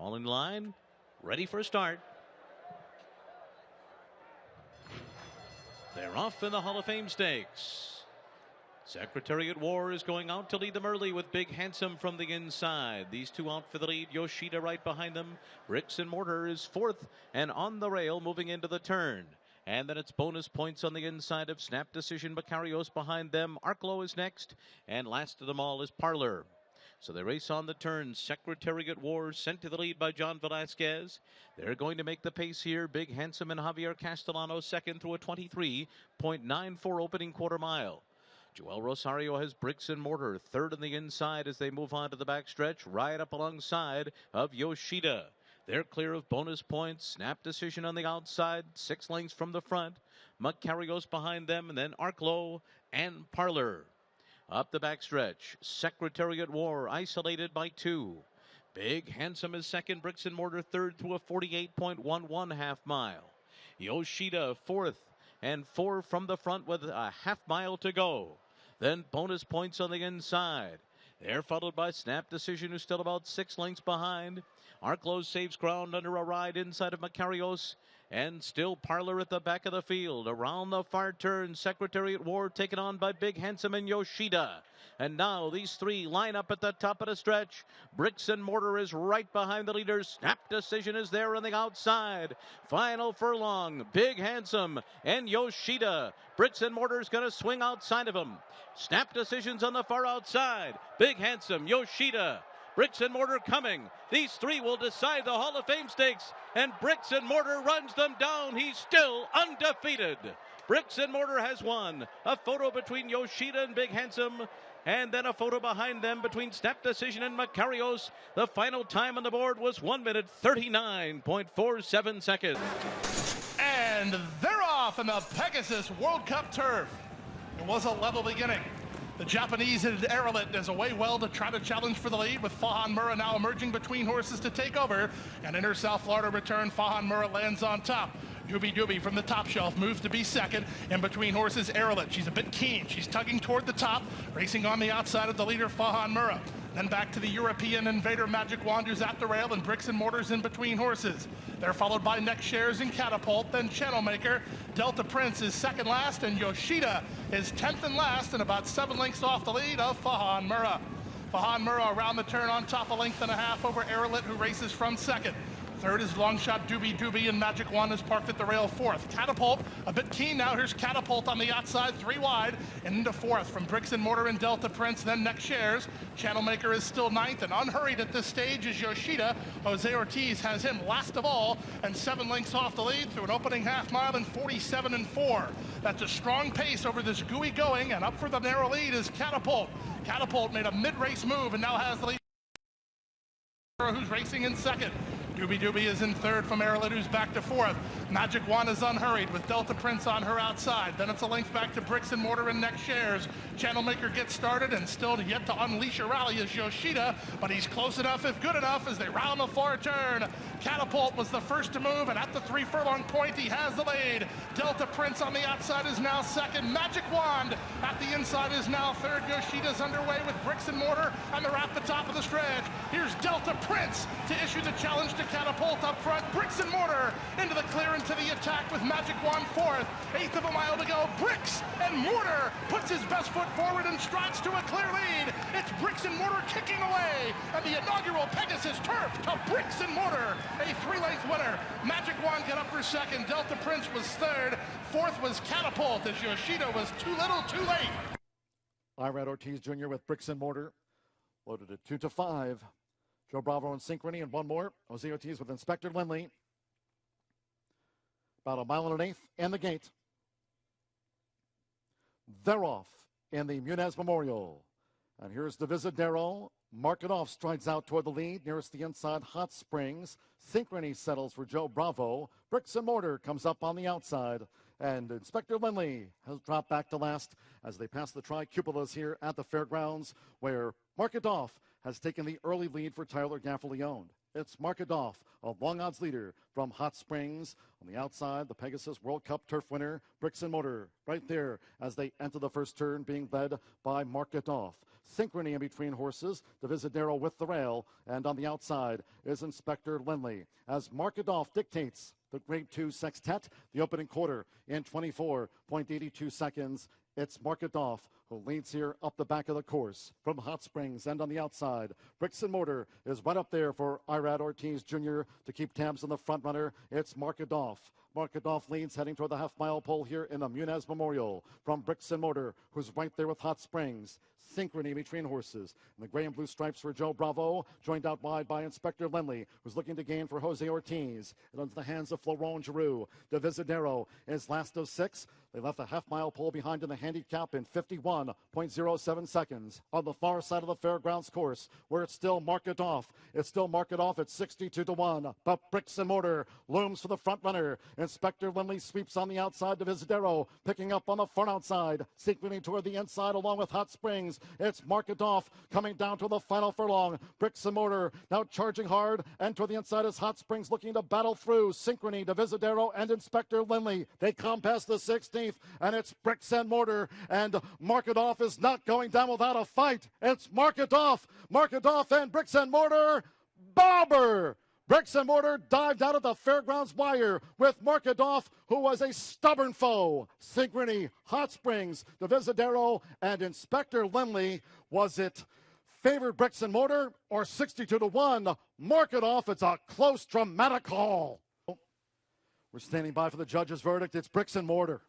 All in line, ready for start. They're off in the Hall of Fame Stakes. Secretariat War is going out to lead them early with Big Handsome from the inside. These two out for the lead. Yoshida right behind them. Bricks and Mortar is fourth and on the rail moving into the turn. And then it's bonus points on the inside of Snap Decision. Macarios behind them. Arklow is next. And last of them all is Parlor. So they race on the turn. Secretariat War sent to the lead by John Velasquez. They're going to make the pace here. Big Handsome and Javier Castellano second through a 23.94 opening quarter mile. Joel Rosario has Bricks and Mortar third on the inside as they move on to the backstretch, right up alongside of Yoshida. They're clear of bonus points. Snap Decision on the outside, 6 lengths from the front. Macarios behind them, and then Arklow and Parlor. Up the backstretch, Secretariat War isolated by 2. Big Handsome is second, Bricks and Mortar third through a 48.11 half mile. Yoshida fourth and 4 from the front with a half mile to go. Then bonus points on the inside. They're followed by Snap Decision, who's still about 6 lengths behind. Arklow saves ground under a ride inside of Macarios. And still Parlor at the back of the field. Around the far turn, Secretariat War taken on by Big Handsome and Yoshida. And now these three line up at the top of the stretch. Bricks and Mortar is right behind the leaders. Snap Decision is there on the outside. Final furlong, Big Handsome and Yoshida. Bricks and Mortar is going to swing outside of him. Snap Decision's on the far outside. Big Handsome, Yoshida. Bricks and Mortar coming. These three will decide the Hall of Fame Stakes, and Bricks and Mortar runs them down. He's still undefeated. Bricks and Mortar has won. A photo between Yoshida and Big Handsome, and then a photo behind them between Snap Decision and Macarios. The final time on the board was 1 minute 39.47 seconds. And they're off in the Pegasus World Cup Turf. It was a level beginning. The Japanese had Arlington as a way well to try to challenge for the lead, with Fahan Murrah now emerging between horses to take over. And in her South Florida return, Fahan Murrah lands on top. Doobie Doobie from the top shelf moves to be second. In between horses, Arlington. She's a bit keen. She's tugging toward the top, racing on the outside of the leader, Fahan Murrah. Then back to the European Invader Magic Wand, who's at the rail, and Bricks and Mortar's in between horses. They're followed by Neck Shares and Catapult, then Channel Maker. Delta Prince is second last, and Yoshida is 10th and last, and about 7 lengths off the lead of Fahan Murrah. Fahan Murrah around the turn on top, a length and a half over Arlington, who races from second. Third is Long Shot Doobie Doobie, and Magic Wand is parked at the rail fourth. Catapult, a bit keen now. Here's Catapult on the outside, 3 wide, and into fourth from Bricks and Mortar and Delta Prince, then Neck Shares. Channel Maker is still ninth, and unhurried at this stage is Yoshida. Jose Ortiz has him last of all, and 7 lengths off the lead through an opening half mile in 47.4. That's a strong pace over this gooey going, and up for the narrow lead is Catapult. Catapult made a mid-race move and now has the lead, who's racing in second. Doobie Doobie is in third from Arlington, who's back to fourth. Magic Wand is unhurried with Delta Prince on her outside. Then it's a length back to Bricks and Mortar and Neck Shares. Channel Maker gets started, and still yet to unleash a rally is Yoshida, but he's close enough, if good enough, as they round the far turn. Catapult was the first to move, and at the 3 furlong point, he has the lead. Delta Prince on the outside is now second. Magic Wand at the inside is now third. Yoshida's underway with Bricks and Mortar, and they're at the top of the stretch. Here's Delta Prince to issue the challenge to Catapult up front. Bricks and Mortar into the clear into the attack with Magic Wand fourth. 1/8 of a mile to go. Bricks and Mortar puts his best foot forward and strides to a clear lead. It's Bricks and Mortar kicking away, and the inaugural Pegasus Turf to Bricks and Mortar, a 3-length winner. Magic Wand got up for second. Delta Prince was third. Fourth was Catapult, as Yoshida was too little, too late. Irad Ortiz Jr. with Bricks and Mortar, loaded at 2-5. Joe Bravo and Synchrony, and one more. Jose Ortiz with Inspector Lindley. About 1.125 and the gate. They're off in the Muniz Memorial. And here's Divisadero. Mark It Off strides out toward the lead. Nearest the inside, Hot Springs. Synchrony settles for Joe Bravo. Bricks and Mortar comes up on the outside. And Inspector Lindley has dropped back to last as they pass the tri-cupolas here at the fairgrounds, where Mark It Off has taken the early lead for Tyler Gaffalione. It's Market Off, a long odds leader from Hot Springs. On the outside, the Pegasus World Cup Turf winner, Bricks and Mortar, right there as they enter the first turn, being led by Market Off. Synchrony in between horses, Divisadero with the rail, and on the outside is Inspector Lindley. As Market Off dictates the Grade 2 Sextet, the opening quarter in 24.82 seconds. It's Market Off who leads here up the back of the course from Hot Springs, and on the outside, Bricks and Mortar is right up there for Irad Ortiz Jr. to keep tabs on the front runner. It's Market Off. Market Off leads heading toward the half-mile pole here in the Muniz Memorial from Bricks and Mortar, who's right there with Hot Springs. Synchrony between horses. And the gray and blue stripes for Joe Bravo, joined out wide by Inspector Lindley, who's looking to gain for Jose Ortiz. And into the hands of Florent Giroux. Divisadero is last of 6. They left the half-mile pole behind in the handicap in 51.07 seconds. On the far side of the fairgrounds course, where it's still Market Off. It's still Market Off at 62-1. But Bricks and Mortar looms for the front runner. Inspector Lindley sweeps on the outside. Divisadero picking up on the front outside. Synchrony toward the inside along with Hot Springs. It's Market Off coming down to the final furlong. Bricks and Mortar now charging hard. And toward the inside is Hot Springs looking to battle through. Synchrony, Divisadero, and Inspector Lindley. They come past the 16th, and it's Bricks and Mortar. And Market Off is not going down without a fight. It's Market Off. Market Off and Bricks and Mortar. Bobber! Bricks and Mortar dived out of the fairgrounds wire with Market Off, who was a stubborn foe. Synchrony, Hot Springs, Divisadero, and Inspector Lindley. Was it favored Bricks and Mortar or 62-1? Market Off. It's a close, dramatic call. We're standing by for the judge's verdict. It's Bricks and Mortar.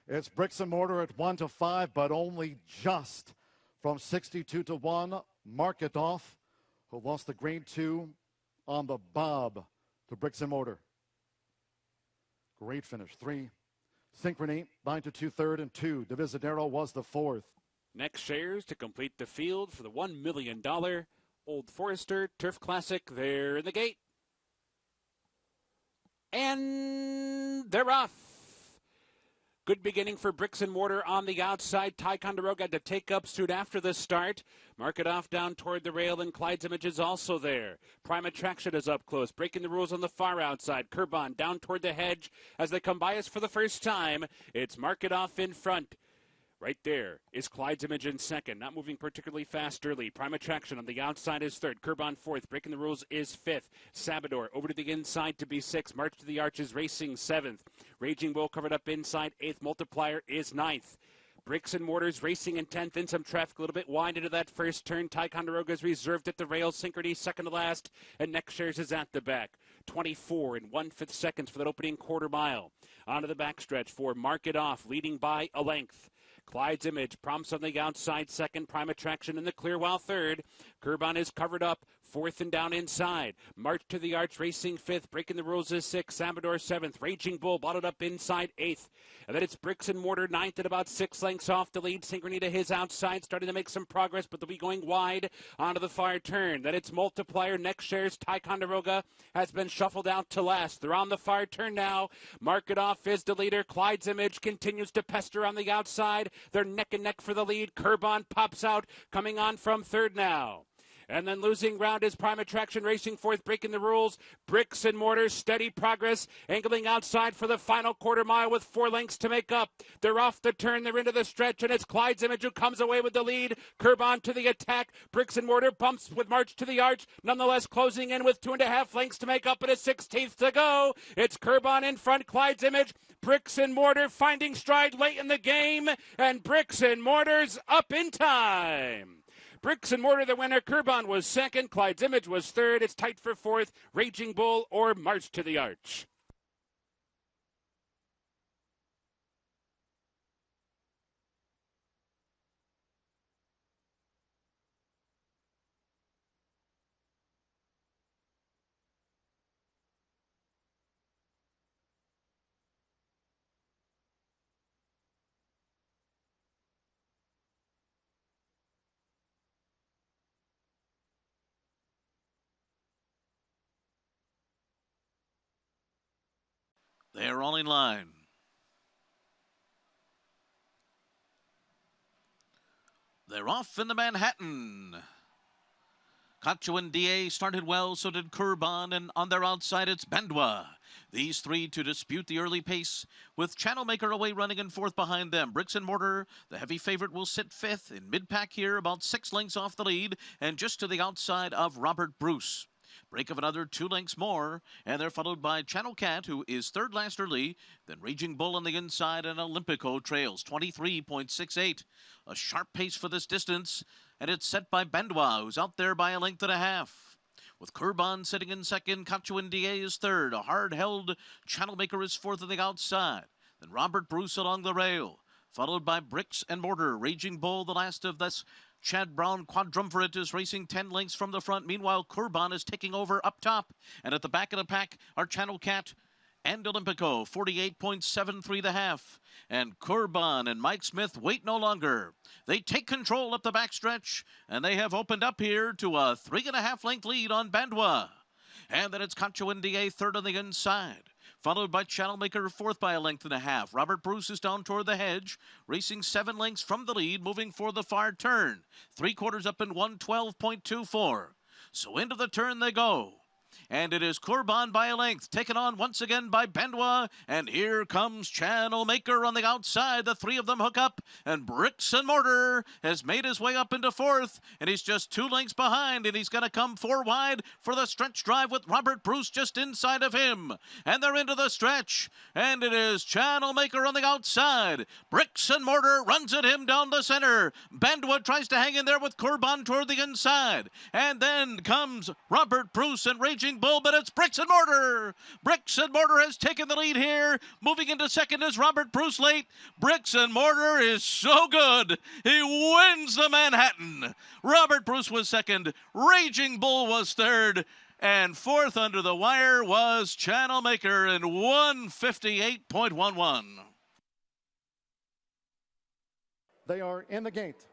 It's Bricks and Mortar at 1-5, but only just from 62-1. Market Off, who lost the Grade 2 on the bob to Bricks and Mortar. Great finish. 3. Synchrony, 9 to 2/3, and 2. Divisadero was the 4th. Next shares to complete the field for the $1 million Old Forester Turf Classic. There in the gate. And they're off. Good beginning for Bricks and Mortar on the outside. Ticonderoga had to take up soon after the start. Market Off down toward the rail, and Clyde's Image is also there. Prime Attraction is up close, breaking the rules on the far outside. Curbon down toward the hedge as they come by us for the first time. It's Market Off in front. Right there is Clyde's Image in second, not moving particularly fast early. Prime Attraction on the outside is third. Curbon fourth. Breaking the rules is fifth. Sabador over to the inside to be sixth. March to the Arch is racing seventh. Raging Bull covered up inside eighth. Multiplier is ninth. Bricks and Mortars racing in 10th, in some traffic a little bit wide into that first turn. Ticonderoga is reserved at the rail. Synchrony second to last, and Next Shares is at the back. 24 1/5 seconds for that opening quarter mile. Onto the backstretch for Market Off, leading by a length. Clyde's Image prompts on the outside second. Prime Attraction in the clear while third. Curbon is covered up. Fourth and down inside. March to the Arch racing fifth. Breaking the rules is sixth. Sabador seventh. Raging Bull bottled up inside eighth. And then it's Bricks and Mortar ninth at about 6 lengths off the lead. Synchrony to his outside, starting to make some progress, but they'll be going wide onto the far turn. Then it's Multiplier. Next Shares. Ticonderoga has been shuffled out to last. They're on the far turn now. Market Off is the leader. Clyde's Image continues to pester on the outside. They're neck and neck for the lead. Curbon pops out, coming on from third now. And then losing ground is Prime Attraction racing fourth, breaking the rules. Bricks and Mortar, steady progress, angling outside for the final quarter mile with 4 lengths to make up. They're off the turn, they're into the stretch, and it's Clyde's Image who comes away with the lead. Curbon to the attack. Bricks and Mortar bumps with March to the Arch, nonetheless closing in with 2.5 lengths to make up and a 16th to go. It's Curbon in front, Clyde's Image. Bricks and Mortar finding stride late in the game, and Bricks and Mortar's up in time. Bricks and Mortar, the winner. Curbon was second. Clyde's Image was third. It's tight for fourth. Raging Bull or March to the Arch. They're all in line. They're off in the Manhattan. Kachuan DA started well, so did Kurban, and on their outside it's Bandwa. These three to dispute the early pace, with Channelmaker away running in fourth behind them. Bricks and Mortar, the heavy favorite, will sit fifth in mid-pack here, about 6 lengths off the lead, and just to the outside of Robert Bruce. Break of another 2 lengths more, and they're followed by Channel Cat, who is third last early, then Raging Bull on the inside, and Olympico trails 23.68. A sharp pace for this distance, and it's set by Bandwa, who's out there by 1.5 lengths. With Kurban sitting in second, Kachuan DA is third. A hard-held Channelmaker is fourth on the outside. Then Robert Bruce along the rail, followed by Bricks and Mortar. Raging Bull, the last of this Chad Brown quadrumvirate, is racing 10 lengths from the front. Meanwhile, Kurban is taking over up top. And at the back of the pack are Channel Cat and Olympico, 48.73 the half. And Kurban and Mike Smith wait no longer. They take control up the backstretch, and they have opened up here to a 3.5 length lead on Bandwa. And then it's Kachuan DA third on the inside, followed by Channelmaker fourth by 1.5 lengths. Robert Bruce is down toward the hedge, racing 7 lengths from the lead, moving for the far turn. 3/4 up in 1:12.24. So into the turn they go. And it is Kurban by 1 length, taken on once again by Bandwa. And here comes Channelmaker on the outside. The three of them hook up, and Bricks and Mortar has made his way up into fourth, and he's just 2 lengths behind, and he's going to come 4 wide for the stretch drive with Robert Bruce just inside of him. And they're into the stretch, and it is Channelmaker on the outside. Bricks and Mortar runs at him down the center. Bandwa tries to hang in there with Kurban toward the inside. And then comes Robert Bruce and Raging Bull, but it's Bricks and Mortar. Bricks and Mortar has taken the lead here. Moving into second is Robert Bruce late. Bricks and Mortar is so good. He wins the Manhattan. Robert Bruce was second. Raging Bull was third. And fourth under the wire was Channelmaker in 1:58.11. They are in the gate.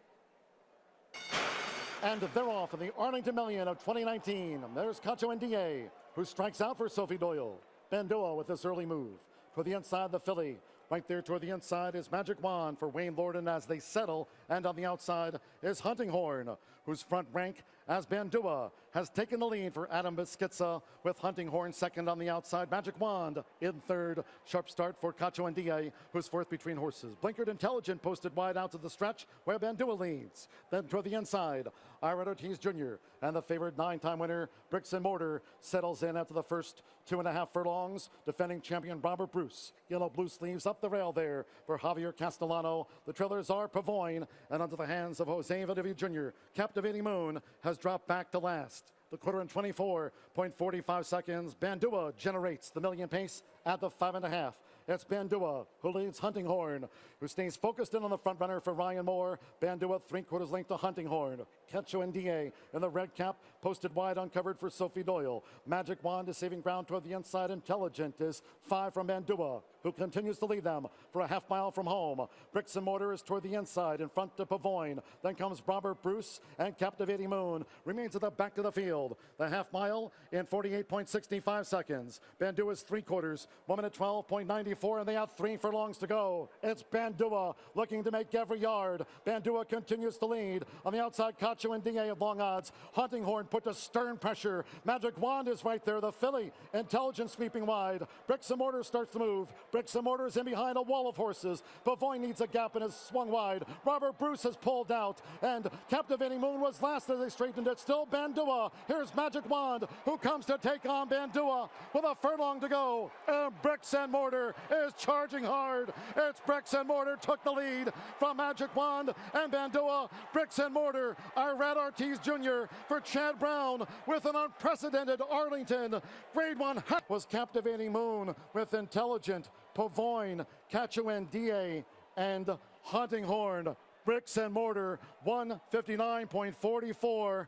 And they're off in the Arlington Million of 2019. There's Kachuan DA, who strikes out for Sophie Doyle. Bandua with this early move. To the inside, the filly. Right there toward the inside is Magic Wand for Wayne Lorden as they settle. And on the outside is Hunting Horn, whose front rank as Bandua has taken the lead for Adam Biskitsa, with Hunting Horn second on the outside. Magic Wand in third. Sharp start for Kachuan DA, who's fourth between horses. Blinkered Intelligent posted wide out to the stretch where Bandua leads. Then toward the inside, Muniz Jr. and the favored 9-time winner Bricks and Mortar settles in after the first 2.5 furlongs. Defending champion Robert Bruce. Yellow blue sleeves up the rail there for Javier Castellano. The trailers are Pavoyne, and under the hands of Jose Valdivia Jr. Captivating Moon has dropped back to last. The quarter in 24.45 seconds. Bandua generates the million pace at the 5.5. It's Bandua who leads Hunting Horn, who stays focused in on the front runner for Ryan Moore. Bandua 3/4 length to Hunting Horn. Kachuan DA in the red cap, posted wide, uncovered for Sophie Doyle. Magic Wand is saving ground toward the inside. Intelligent is 5 from Bandua, who continues to lead them for a half mile from home. Bricks and Mortar is toward the inside, in front to Pavoyne. Then comes Robert Bruce, and Captivating Moon remains at the back of the field. The half mile in 48.65 seconds. Bandua's 3/4, 1 minute 12.94, and they have 3 furlongs to go. It's Bandua looking to make every yard. Bandua continues to lead. On the outside, Kachuan DA of long odds. Hunting Horn put to stern pressure. Magic Wand is right there. The filly, Intelligent, sweeping wide. Bricks and Mortar starts to move. Bricks and Mortar is in behind a wall of horses. Pavoyne needs a gap and has swung wide. Robert Bruce has pulled out, and Captivating Moon was last as they straightened it. Still Bandua. Here's Magic Wand, who comes to take on Bandua with a furlong to go. And Bricks and Mortar is charging hard. It's Bricks and Mortar took the lead from Magic Wand and Bandua. Bricks and Mortar, Irad Ortiz Jr. for Chad Brown with an unprecedented Arlington. Grade 1 was Captivating Moon with Intelligent, Pavoyne, Kachuan DA, and Hunting Horn. Bricks and Mortar, 1:59.44.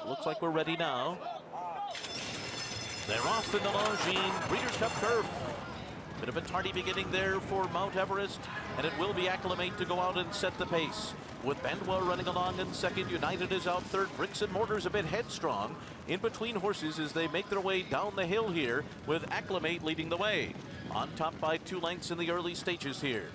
Looks like we're ready now. They're off in the Longines Breeders' Cup Turf. Bit of a tardy beginning there for Mount Everest, and it will be Acclimate to go out and set the pace. With Bandua running along in second, United is out third. Bricks and Mortar's a bit headstrong in between horses as they make their way down the hill here, with Acclimate leading the way. On top by 2 lengths in the early stages here.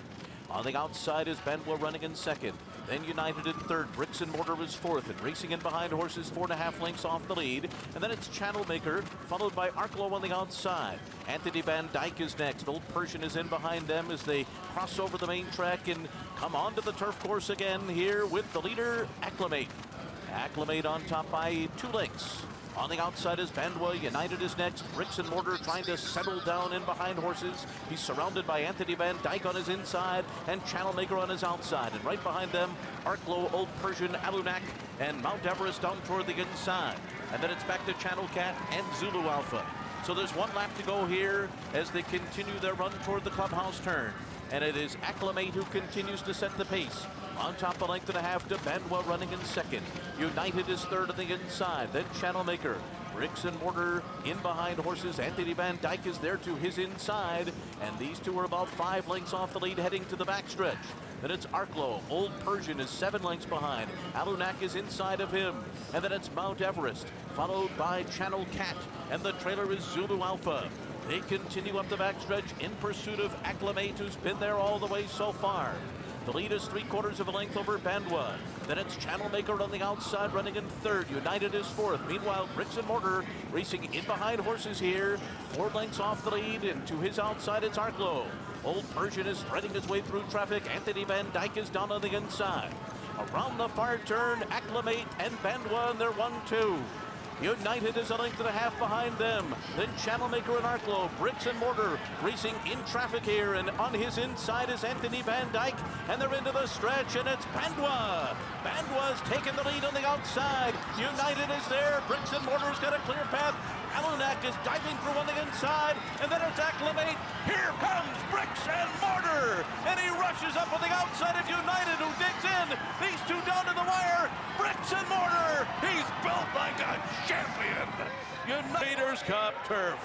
On the outside is Bandua running in second. Then United in third. Bricks and Mortar is fourth. And racing in behind horses 4.5 lengths off the lead. And then it's Channel Maker, followed by Arklow on the outside. Anthony Van Dyke is next. Old Persian is in behind them as they cross over the main track and come onto the turf course again here with the leader, Acclimate. Acclimate on top by 2 lengths. On the outside is Bandwa. United is next. Bricks and Mortar trying to settle down in behind horses. He's surrounded by Anthony Van Dyke on his inside and Channel Maker on his outside. And right behind them, Arklow, Old Persian, Alunak, and Mount Everest down toward the inside. And then it's back to Channel Cat and Zulu Alpha. So there's 1 lap to go here as they continue their run toward the clubhouse turn. And it is Acclimate who continues to set the pace. On top, 1.5 lengths to Bandwa running in second. United is third on the inside. Then Channel Maker. Bricks and Mortar in behind horses. Anthony Van Dyke is there to his inside. And these two are about 5 lengths off the lead heading to the backstretch. Then it's Arklow. Old Persian is 7 lengths behind. Alunak is inside of him. And then it's Mount Everest, followed by Channel Cat. And the trailer is Zulu Alpha. They continue up the backstretch in pursuit of Acclimate, who's been there all the way so far. The lead is 3/4 of a length over Bandwa. Then it's Channel Maker on the outside running in third. United is fourth. Meanwhile, Bricks and Mortar racing in behind horses here. 4 lengths off the lead, and to his outside it's Arklow. Old Persian is threading his way through traffic. Anthony Van Dyke is down on the inside. Around the far turn, Acclimate and Bandwa, and they're 1-2. United is 1.5 lengths behind them. Then Channel Maker and Arklow. Bricks and Mortar racing in traffic here, and on his inside is Anthony Van Dyke, and they're into the stretch, and it's Bandwa. Bandwa's taking the lead on the outside. United is there. Bricks and Mortar's got a clear path. Alunak is diving through on the inside, and then it's Acclimate. Here comes Bricks and Mortar, and he rushes up on the outside of United, who digs in. These two down to the wire. Bricks and Mortar, he's built like a champion. United's Cup Turf.